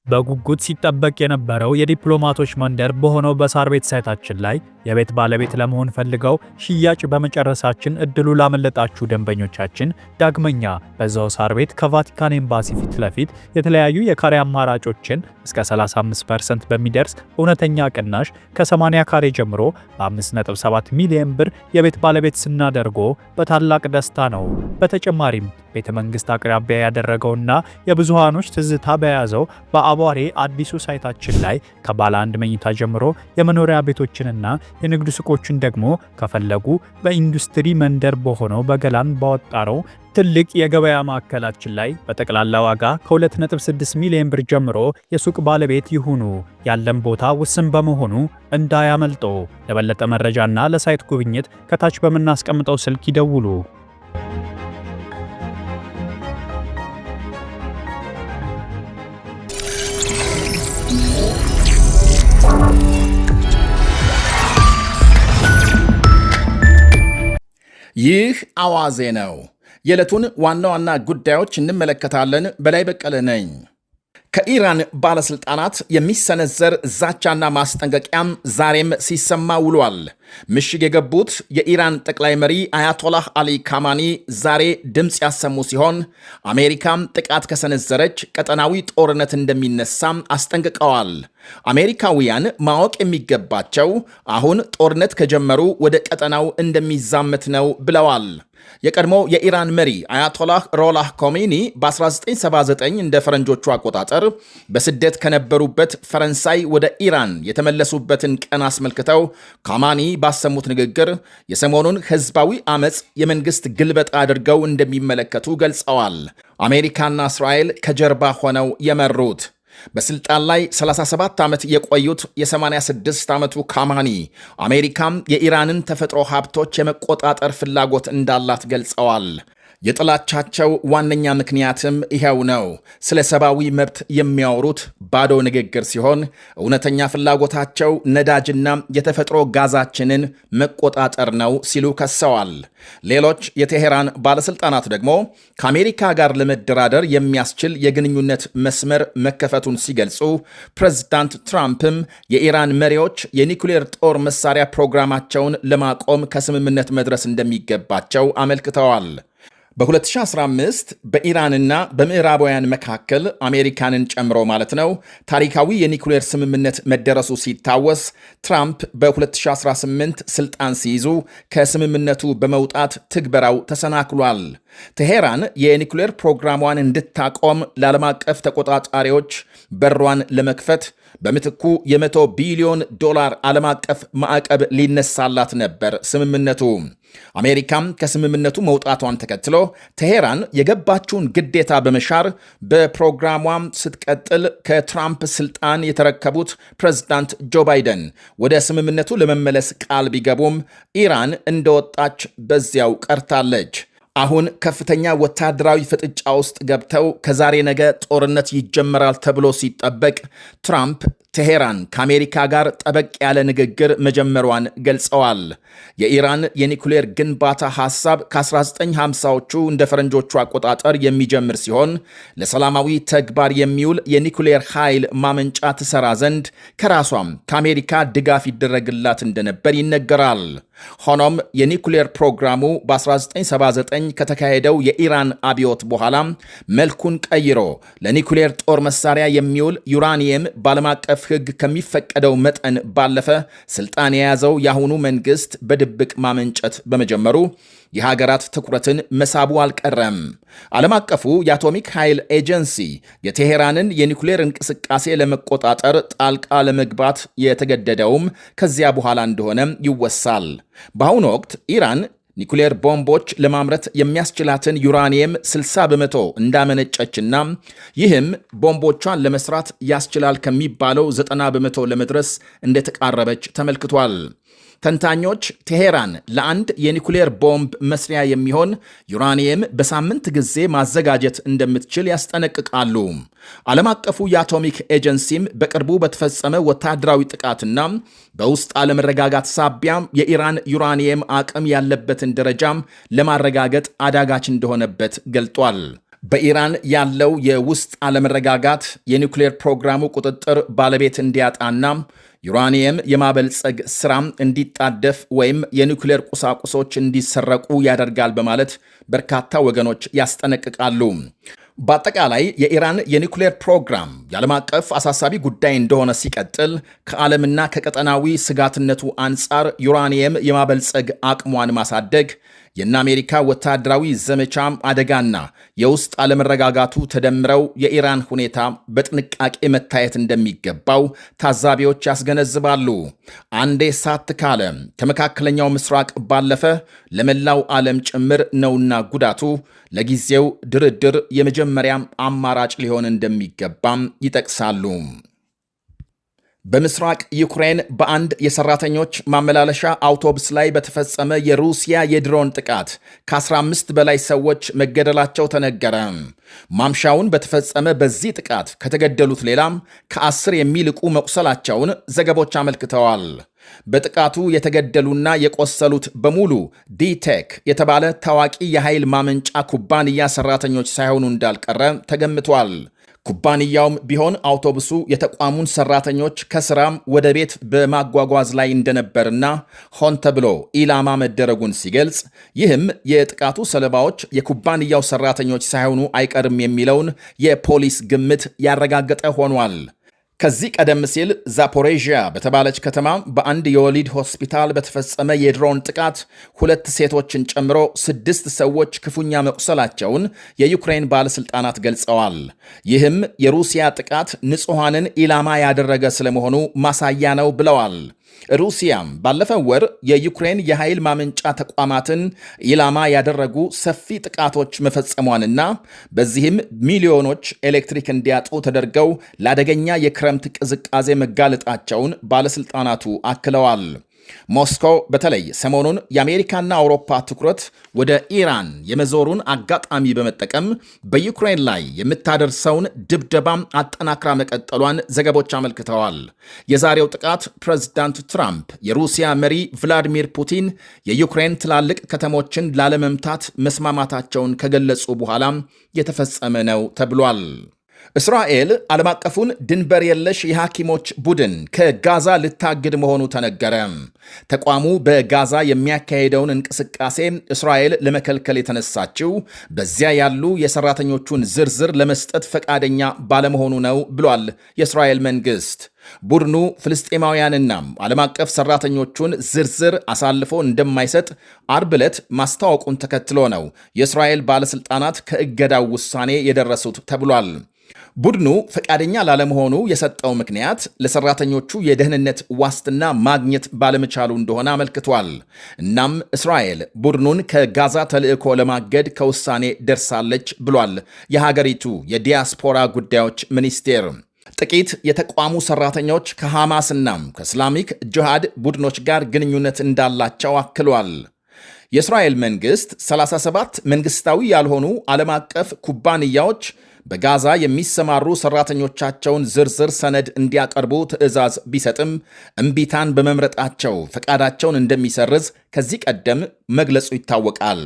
በጉጉት ሲጠበቅ የነበረው የዲፕሎማቶች መንደር በሆነው በሳር ቤት ሳይታችን ላይ የቤት ባለቤት ለመሆን ፈልገው ሽያጭ በመጨረሳችን እድሉ ላመለጣችሁ ደንበኞቻችን ዳግመኛ በዛው ሳር ቤት ከቫቲካን ኤምባሲ ፊት ለፊት የተለያዩ የካሬ አማራጮችን እስከ 35% በሚደርስ እውነተኛ ቅናሽ ከ80 ካሬ ጀምሮ በ5.7 ሚሊዮን ብር የቤት ባለቤት ስናደርጎ በታላቅ ደስታ ነው። በተጨማሪም ቤተ መንግስት አቅራቢያ ያደረገውና የብዙሃኖች ትዝታ በያዘው በአቧሬ አዲሱ ሳይታችን ላይ ከባለ አንድ መኝታ ጀምሮ የመኖሪያ ቤቶችንና የንግድ ሱቆችን ደግሞ ከፈለጉ በኢንዱስትሪ መንደር በሆነው በገላን ባወጣረው ትልቅ የገበያ ማዕከላችን ላይ በጠቅላላ ዋጋ ከ2.6 ሚሊዮን ብር ጀምሮ የሱቅ ባለቤት ይሁኑ። ያለን ቦታ ውስን በመሆኑ እንዳያመልጦ። ለበለጠ መረጃና ለሳይት ጉብኝት ከታች በምናስቀምጠው ስልክ ይደውሉ። ይህ አዋዜ ነው። የዕለቱን ዋና ዋና ጉዳዮች እንመለከታለን። በላይ በቀለ ነኝ። ከኢራን ባለስልጣናት የሚሰነዘር ዛቻና ማስጠንቀቂያም ዛሬም ሲሰማ ውሏል። ምሽግ የገቡት የኢራን ጠቅላይ መሪ አያቶላህ አሊ ካማኒ ዛሬ ድምፅ ያሰሙ ሲሆን አሜሪካም ጥቃት ከሰነዘረች ቀጠናዊ ጦርነት እንደሚነሳም አስጠንቅቀዋል። አሜሪካውያን ማወቅ የሚገባቸው አሁን ጦርነት ከጀመሩ ወደ ቀጠናው እንደሚዛመት ነው ብለዋል። የቀድሞ የኢራን መሪ አያቶላህ ሮላህ ኮሜኒ በ1979 እንደ ፈረንጆቹ አቆጣጠር በስደት ከነበሩበት ፈረንሳይ ወደ ኢራን የተመለሱበትን ቀን አስመልክተው ካማኒ ባሰሙት ንግግር የሰሞኑን ህዝባዊ አመፅ የመንግስት ግልበጣ አድርገው እንደሚመለከቱ ገልጸዋል። አሜሪካና እስራኤል ከጀርባ ሆነው የመሩት በስልጣን ላይ 37 ዓመት የቆዩት የ86 ዓመቱ ካማኒ አሜሪካም የኢራንን ተፈጥሮ ሀብቶች የመቆጣጠር ፍላጎት እንዳላት ገልጸዋል። የጥላቻቸው ዋነኛ ምክንያትም ይሄው ነው። ስለ ሰብአዊ መብት የሚያወሩት ባዶ ንግግር ሲሆን እውነተኛ ፍላጎታቸው ነዳጅና የተፈጥሮ ጋዛችንን መቆጣጠር ነው ሲሉ ከሰዋል። ሌሎች የቴሄራን ባለስልጣናት ደግሞ ከአሜሪካ ጋር ለመደራደር የሚያስችል የግንኙነት መስመር መከፈቱን ሲገልጹ ፕሬዝዳንት ትራምፕም የኢራን መሪዎች የኒኩሌር ጦር መሳሪያ ፕሮግራማቸውን ለማቆም ከስምምነት መድረስ እንደሚገባቸው አመልክተዋል። በ2015 በኢራንና በምዕራባውያን መካከል አሜሪካንን ጨምሮ ማለት ነው ታሪካዊ የኒኩሌር ስምምነት መደረሱ ሲታወስ ትራምፕ በ2018 ስልጣን ሲይዙ ከስምምነቱ በመውጣት ትግበራው ተሰናክሏል። ቴሄራን የኒኩሌር ፕሮግራሟን እንድታቆም ለዓለም አቀፍ ተቆጣጣሪዎች በሯን ለመክፈት በምትኩ የ100 ቢሊዮን ዶላር ዓለም አቀፍ ማዕቀብ ሊነሳላት ነበር ስምምነቱ። አሜሪካም ከስምምነቱ መውጣቷን ተከትሎ ቴሄራን የገባችውን ግዴታ በመሻር በፕሮግራሟም ስትቀጥል ከትራምፕ ስልጣን የተረከቡት ፕሬዝዳንት ጆ ባይደን ወደ ስምምነቱ ለመመለስ ቃል ቢገቡም ኢራን እንደወጣች በዚያው ቀርታለች። አሁን ከፍተኛ ወታደራዊ ፍጥጫ ውስጥ ገብተው ከዛሬ ነገ ጦርነት ይጀመራል ተብሎ ሲጠበቅ ትራምፕ ቴሄራን ከአሜሪካ ጋር ጠበቅ ያለ ንግግር መጀመሯን ገልጸዋል። የኢራን የኒኩሌር ግንባታ ሐሳብ ከ1950ዎቹ እንደ ፈረንጆቹ አቆጣጠር የሚጀምር ሲሆን ለሰላማዊ ተግባር የሚውል የኒኩሌር ኃይል ማመንጫ ትሰራ ዘንድ ከራሷም ከአሜሪካ ድጋፍ ይደረግላት እንደነበር ይነገራል። ሆኖም የኒኩሌር ፕሮግራሙ በ1979 ከተካሄደው የኢራን አብዮት በኋላ መልኩን ቀይሮ ለኒኩሌር ጦር መሳሪያ የሚውል ዩራኒየም በዓለም አቀፍ ሕግ ከሚፈቀደው መጠን ባለፈ ስልጣን የያዘው የአሁኑ መንግስት በድብቅ ማመንጨት በመጀመሩ የሀገራት ትኩረትን መሳቡ አልቀረም። ዓለም አቀፉ የአቶሚክ ኃይል ኤጀንሲ የቴሄራንን የኒኩሌር እንቅስቃሴ ለመቆጣጠር ጣልቃ ለመግባት የተገደደውም ከዚያ በኋላ እንደሆነ ይወሳል። በአሁኑ ወቅት ኢራን ኒኩሌር ቦምቦች ለማምረት የሚያስችላትን ዩራኒየም 60 በመቶ እንዳመነጨችና ይህም ቦምቦቿን ለመስራት ያስችላል ከሚባለው 90 በመቶ ለመድረስ እንደተቃረበች ተመልክቷል። ተንታኞች ቴሄራን ለአንድ የኒኩሌር ቦምብ መስሪያ የሚሆን ዩራኒየም በሳምንት ጊዜ ማዘጋጀት እንደምትችል ያስጠነቅቃሉ። ዓለም አቀፉ የአቶሚክ ኤጀንሲም በቅርቡ በተፈጸመ ወታደራዊ ጥቃትና በውስጥ አለመረጋጋት ሳቢያ የኢራን ዩራኒየም አቅም ያለበትን ደረጃም ለማረጋገጥ አዳጋች እንደሆነበት ገልጧል። በኢራን ያለው የውስጥ አለመረጋጋት የኒውክሌር ፕሮግራሙ ቁጥጥር ባለቤት እንዲያጣና ዩራኒየም የማበልጸግ ሥራም እንዲጣደፍ ወይም የኒውክሌር ቁሳቁሶች እንዲሰረቁ ያደርጋል በማለት በርካታ ወገኖች ያስጠነቅቃሉ። በአጠቃላይ የኢራን የኒውክሌር ፕሮግራም የዓለም አቀፍ አሳሳቢ ጉዳይ እንደሆነ ሲቀጥል ከዓለምና ከቀጠናዊ ስጋትነቱ አንጻር ዩራኒየም የማበልጸግ አቅሟን ማሳደግ የእነ አሜሪካ ወታደራዊ ዘመቻም አደጋና የውስጥ አለመረጋጋቱ ተደምረው የኢራን ሁኔታ በጥንቃቄ መታየት እንደሚገባው ታዛቢዎች ያስገነዝባሉ። አንዴ ሳት ካለ ከመካከለኛው ምስራቅ ባለፈ ለመላው ዓለም ጭምር ነውና ጉዳቱ ለጊዜው ድርድር የመጀመሪያም አማራጭ ሊሆን እንደሚገባም ይጠቅሳሉ። በምስራቅ ዩክሬን በአንድ የሰራተኞች ማመላለሻ አውቶቡስ ላይ በተፈጸመ የሩሲያ የድሮን ጥቃት ከ15 በላይ ሰዎች መገደላቸው ተነገረ። ማምሻውን በተፈጸመ በዚህ ጥቃት ከተገደሉት ሌላም ከ10 የሚልቁ መቁሰላቸውን ዘገቦች አመልክተዋል። በጥቃቱ የተገደሉና የቆሰሉት በሙሉ ዲቴክ የተባለ ታዋቂ የኃይል ማመንጫ ኩባንያ ሰራተኞች ሳይሆኑ እንዳልቀረ ተገምቷል። ኩባንያውም ቢሆን አውቶቡሱ የተቋሙን ሰራተኞች ከስራም ወደ ቤት በማጓጓዝ ላይ እንደነበርና ሆን ተብሎ ኢላማ መደረጉን ሲገልጽ፣ ይህም የጥቃቱ ሰለባዎች የኩባንያው ሰራተኞች ሳይሆኑ አይቀርም የሚለውን የፖሊስ ግምት ያረጋገጠ ሆኗል። ከዚህ ቀደም ሲል ዛፖሬዥያ በተባለች ከተማ በአንድ የወሊድ ሆስፒታል በተፈጸመ የድሮን ጥቃት 2 ሴቶችን ጨምሮ 6 ሰዎች ክፉኛ መቁሰላቸውን የዩክሬን ባለሥልጣናት ገልጸዋል። ይህም የሩሲያ ጥቃት ንጹሐንን ኢላማ ያደረገ ስለመሆኑ ማሳያ ነው ብለዋል። ሩሲያም ባለፈው ወር የዩክሬን የኃይል ማመንጫ ተቋማትን ኢላማ ያደረጉ ሰፊ ጥቃቶች መፈጸሟንና በዚህም ሚሊዮኖች ኤሌክትሪክ እንዲያጡ ተደርገው ለአደገኛ የክረምት ቅዝቃዜ መጋለጣቸውን ባለሥልጣናቱ አክለዋል። ሞስኮ በተለይ ሰሞኑን የአሜሪካና አውሮፓ ትኩረት ወደ ኢራን የመዞሩን አጋጣሚ በመጠቀም በዩክሬን ላይ የምታደርሰውን ድብደባም አጠናክራ መቀጠሏን ዘገቦች አመልክተዋል። የዛሬው ጥቃት ፕሬዝዳንት ትራምፕ የሩሲያ መሪ ቭላዲሚር ፑቲን የዩክሬን ትላልቅ ከተሞችን ላለመምታት መስማማታቸውን ከገለጹ በኋላም የተፈጸመ ነው ተብሏል። እስራኤል ዓለም አቀፉን ድንበር የለሽ የሐኪሞች ቡድን ከጋዛ ልታግድ መሆኑ ተነገረ። ተቋሙ በጋዛ የሚያካሄደውን እንቅስቃሴ እስራኤል ለመከልከል የተነሳችው በዚያ ያሉ የሰራተኞቹን ዝርዝር ለመስጠት ፈቃደኛ ባለመሆኑ ነው ብሏል የእስራኤል መንግሥት። ቡድኑ ፍልስጤማውያንና ዓለም አቀፍ ሰራተኞቹን ዝርዝር አሳልፎ እንደማይሰጥ አርብ ዕለት ማስታወቁን ተከትሎ ነው የእስራኤል ባለሥልጣናት ከእገዳው ውሳኔ የደረሱት ተብሏል። ቡድኑ ፈቃደኛ ላለመሆኑ የሰጠው ምክንያት ለሰራተኞቹ የደህንነት ዋስትና ማግኘት ባለመቻሉ እንደሆነ አመልክቷል። እናም እስራኤል ቡድኑን ከጋዛ ተልዕኮ ለማገድ ከውሳኔ ደርሳለች ብሏል የሀገሪቱ የዲያስፖራ ጉዳዮች ሚኒስቴር። ጥቂት የተቋሙ ሰራተኞች ከሐማስና ከእስላሚክ ጅሃድ ቡድኖች ጋር ግንኙነት እንዳላቸው አክሏል። የእስራኤል መንግሥት 37 መንግሥታዊ ያልሆኑ ዓለም አቀፍ ኩባንያዎች በጋዛ የሚሰማሩ ሰራተኞቻቸውን ዝርዝር ሰነድ እንዲያቀርቡ ትዕዛዝ ቢሰጥም እምቢታን በመምረጣቸው ፈቃዳቸውን እንደሚሰርዝ ከዚህ ቀደም መግለጹ ይታወቃል።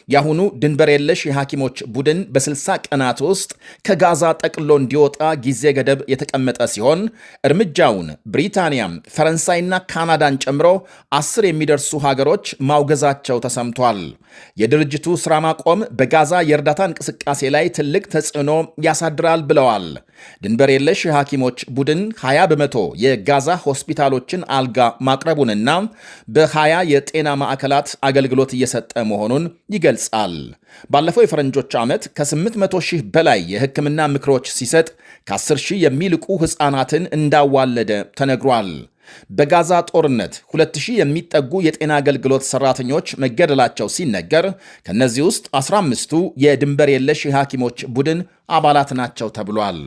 የአሁኑ ድንበር የለሽ የሐኪሞች ቡድን በ60 ቀናት ውስጥ ከጋዛ ጠቅሎ እንዲወጣ ጊዜ ገደብ የተቀመጠ ሲሆን እርምጃውን ብሪታንያም፣ ፈረንሳይና ካናዳን ጨምሮ 10 የሚደርሱ ሀገሮች ማውገዛቸው ተሰምቷል። የድርጅቱ ሥራ ማቆም በጋዛ የእርዳታ እንቅስቃሴ ላይ ትልቅ ተጽዕኖ ያሳድራል ብለዋል። ድንበር የለሽ የሐኪሞች ቡድን 20 በመቶ የጋዛ ሆስፒታሎችን አልጋ ማቅረቡንና በ20 የጤና ማዕከላት አገልግሎት እየሰጠ መሆኑን ይገልጻል። ባለፈው የፈረንጆች ዓመት ከ800 ሺህ በላይ የሕክምና ምክሮች ሲሰጥ ከ10 ሺህ የሚልቁ ሕፃናትን እንዳዋለደ ተነግሯል። በጋዛ ጦርነት 2000 የሚጠጉ የጤና አገልግሎት ሰራተኞች መገደላቸው ሲነገር ከነዚህ ውስጥ 15ቱ የድንበር የለሽ የሐኪሞች ቡድን አባላት ናቸው ተብሏል።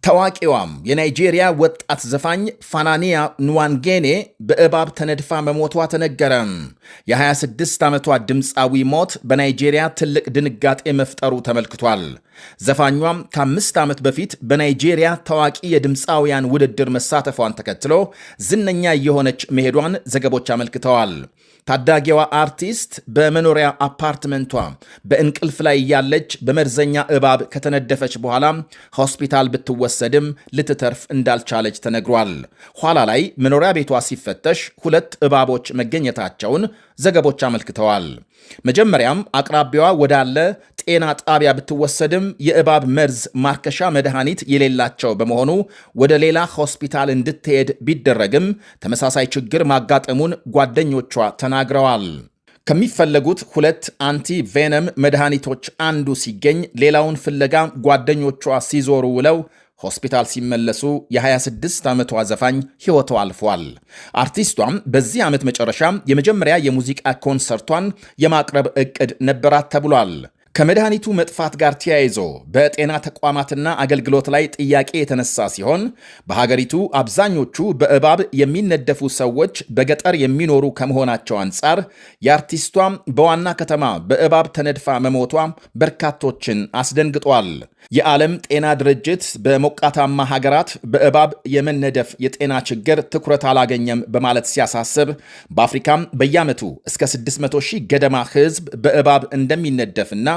ታዋቂዋም የናይጄሪያ ወጣት ዘፋኝ ፋናኒያ ንዋንጌኔ በእባብ ተነድፋ መሞቷ ተነገረ። የ26 ዓመቷ ድምፃዊ ሞት በናይጄሪያ ትልቅ ድንጋጤ መፍጠሩ ተመልክቷል። ዘፋኟም ከ5 ዓመት በፊት በናይጄሪያ ታዋቂ የድምፃውያን ውድድር መሳተፏን ተከትሎ ዝነኛ እየሆነች መሄዷን ዘገቦች አመልክተዋል። ታዳጊዋ አርቲስት በመኖሪያ አፓርትመንቷ በእንቅልፍ ላይ ያለች በመርዘኛ እባብ ከተነደፈች በኋላ ሆስፒታል ብትወሰድም ልትተርፍ እንዳልቻለች ተነግሯል። ኋላ ላይ መኖሪያ ቤቷ ሲፈተሽ 2 እባቦች መገኘታቸውን ዘገቦች አመልክተዋል። መጀመሪያም አቅራቢያዋ ወዳለ ጤና ጣቢያ ብትወሰድም የእባብ መርዝ ማርከሻ መድኃኒት የሌላቸው በመሆኑ ወደ ሌላ ሆስፒታል እንድትሄድ ቢደረግም ተመሳሳይ ችግር ማጋጠሙን ጓደኞቿ ተናግረዋል። ከሚፈለጉት 2 አንቲ ቬነም መድኃኒቶች አንዱ ሲገኝ ሌላውን ፍለጋ ጓደኞቿ ሲዞሩ ውለው ሆስፒታል ሲመለሱ የ26 ዓመቷ ዘፋኝ ሕይወቷ አልፏል። አርቲስቷም በዚህ ዓመት መጨረሻ የመጀመሪያ የሙዚቃ ኮንሰርቷን የማቅረብ ዕቅድ ነበራት ተብሏል። ከመድኃኒቱ መጥፋት ጋር ተያይዞ በጤና ተቋማትና አገልግሎት ላይ ጥያቄ የተነሳ ሲሆን በሀገሪቱ አብዛኞቹ በእባብ የሚነደፉ ሰዎች በገጠር የሚኖሩ ከመሆናቸው አንጻር የአርቲስቷ በዋና ከተማ በእባብ ተነድፋ መሞቷ በርካቶችን አስደንግጧል። የዓለም ጤና ድርጅት በሞቃታማ ሀገራት በእባብ የመነደፍ የጤና ችግር ትኩረት አላገኘም በማለት ሲያሳስብ በአፍሪካም በየዓመቱ እስከ 600,000 ገደማ ሕዝብ በእባብ እንደሚነደፍና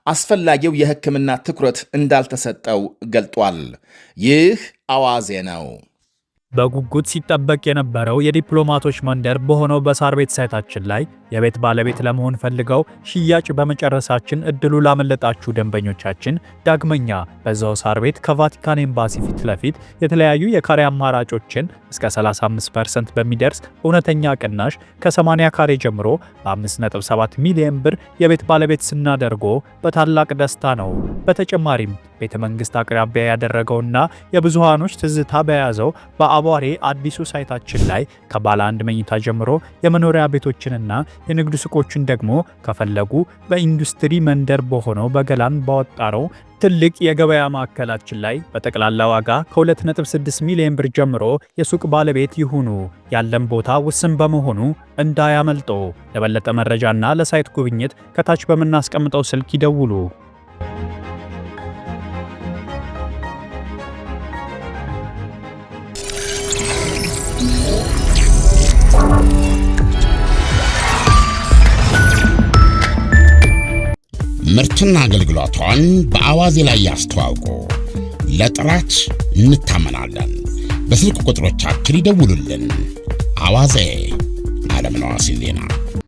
አስፈላጊው የሕክምና ትኩረት እንዳልተሰጠው ገልጧል። ይህ አዋዜ ነው። በጉጉት ሲጠበቅ የነበረው የዲፕሎማቶች መንደር በሆነው በሳር ቤት ሳይታችን ላይ የቤት ባለቤት ለመሆን ፈልገው ሽያጭ በመጨረሳችን እድሉ ላመለጣችሁ ደንበኞቻችን ዳግመኛ በዛው ሳር ቤት ከቫቲካን ኤምባሲ ፊት ለፊት የተለያዩ የካሬ አማራጮችን እስከ 35% በሚደርስ እውነተኛ ቅናሽ ከ80 ካሬ ጀምሮ በ5.7 ሚሊዮን ብር የቤት ባለቤት ስናደርጎ በታላቅ ደስታ ነው። በተጨማሪም ቤተ መንግስት አቅራቢያ ያደረገውና የብዙሃኖች ትዝታ በያዘው በአቧሬ አዲሱ ሳይታችን ላይ ከባለ 1 መኝታ ጀምሮ የመኖሪያ ቤቶችንና የንግድ ሱቆችን ደግሞ ከፈለጉ በኢንዱስትሪ መንደር በሆነው በገላን ባወጣረው ትልቅ የገበያ ማዕከላችን ላይ በጠቅላላ ዋጋ ከ2.6 ሚሊዮን ብር ጀምሮ የሱቅ ባለቤት ይሁኑ። ያለን ቦታ ውስን በመሆኑ እንዳያመልጦ። ለበለጠ መረጃና ለሳይት ጉብኝት ከታች በምናስቀምጠው ስልክ ይደውሉ። ምርትና አገልግሎቷን በአዋዜ ላይ ያስተዋውቁ። ለጥራች እንታመናለን። በስልክ ቁጥሮቻችን ይደውሉልን። አዋዜ ዓለምነህ ዋሴ ዜና